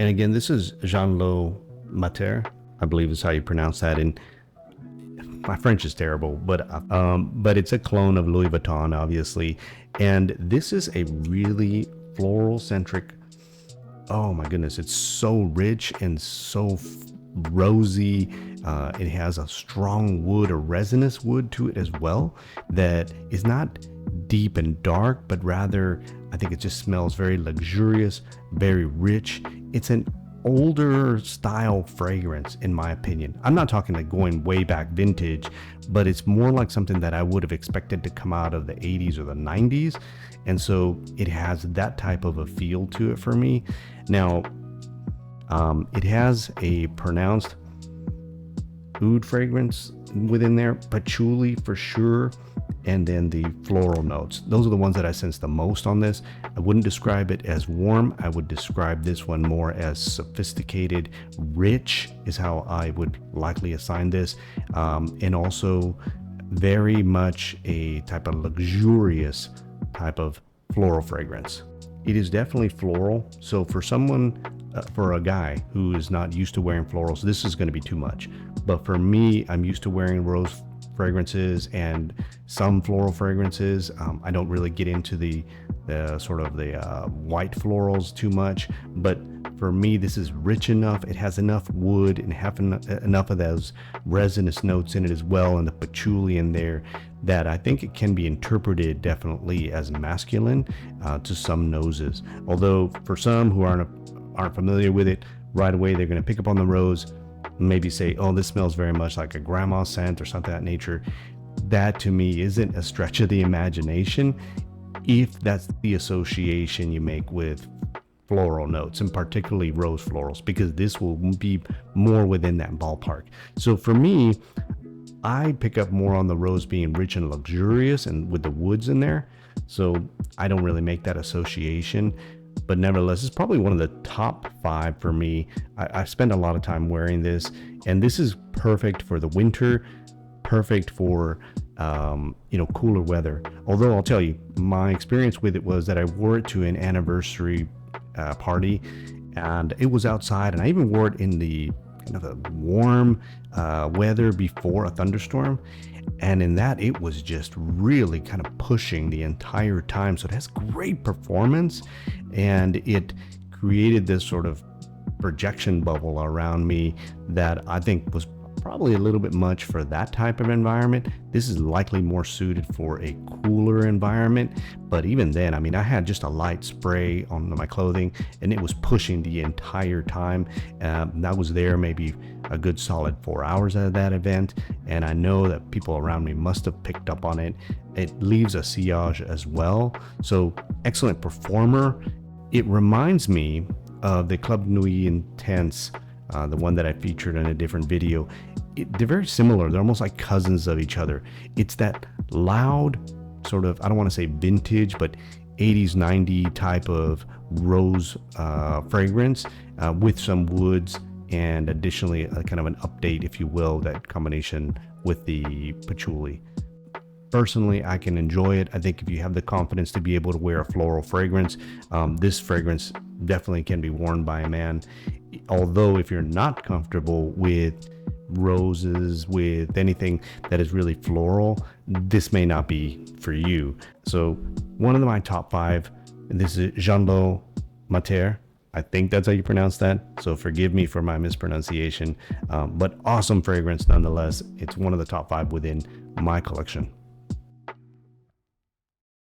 And again, this is Jean Lowe Maitre, I believe is how you pronounce that. And my French is terrible, but it's a clone of Louis Vuitton, obviously. And this is a really floral centric. Oh my goodness, it's so rich and so rosy. It has a strong wood, a resinous wood to it as well, that is not deep and dark, but rather I think it just smells very luxurious, very rich. It's an older style fragrance, in my opinion. I'm not talking like going way back vintage, but it's more like something that I would have expected to come out of the 80s or the 90s. And so it has that type of a feel to it for me. Now, it has a pronounced oud fragrance within there, patchouli for sure, and then the floral notes. Those are the ones that I sense the most on this. I wouldn't describe it as warm. I would describe this one more as sophisticated, rich is how I would likely assign this, and also very much a type of luxurious type of floral fragrance. It is definitely floral, so for someone, for a guy who is not used to wearing florals, this is going to be too much. But for me, I'm used to wearing rose fragrances and some floral fragrances. I don't really get into the sort of the white florals too much, but for me, this is rich enough. It has enough wood and enough of those resinous notes in it as well, and the patchouli in there, that I think it can be interpreted definitely as masculine to some noses. Although for some who aren't familiar with it, right away they're going to pick up on the rose, maybe say, oh, this smells very much like a grandma scent or something of that nature. That to me isn't a stretch of the imagination if that's the association you make with floral notes, and particularly rose florals, because this will be more within that ballpark. So for me, I pick up more on the rose being rich and luxurious and with the woods in there. So I don't really make that association. But nevertheless, it's probably one of the top 5 for me. I spend a lot of time wearing this, and this is perfect for the winter, perfect for cooler weather. Although I'll tell you, my experience with it was that I wore it to an anniversary party, and it was outside, and I even wore it in the kind of a warm weather before a thunderstorm. And in that, it was just really kind of pushing the entire time. So it has great performance, and it created this sort of projection bubble around me that I think was probably a little bit much for that type of environment. This is likely more suited for a cooler environment. But even then, I mean, I had just a light spray on my clothing, and it was pushing the entire time. I was there maybe a good solid 4 hours out of that event, and I know that people around me must have picked up on it. It leaves a sillage as well, so excellent performer. It reminds me of the Club Nuit Intense, the one that I featured in a different video. They're very similar. They're almost like cousins of each other. It's that loud sort of, I don't want to say vintage, but 80s, 90s type of rose fragrance with some woods, and additionally a kind of an update, if you will, that combination with the patchouli. Personally, I can enjoy it. I think if you have the confidence to be able to wear a floral fragrance, this fragrance definitely can be worn by a man. Although if you're not comfortable with roses, with anything that is really floral, this may not be for you. So one of my top 5, this is Jean Lowe Maitre. I think that's how you pronounce that, so forgive me for my mispronunciation, but awesome fragrance nonetheless. It's one of the top 5 within my collection.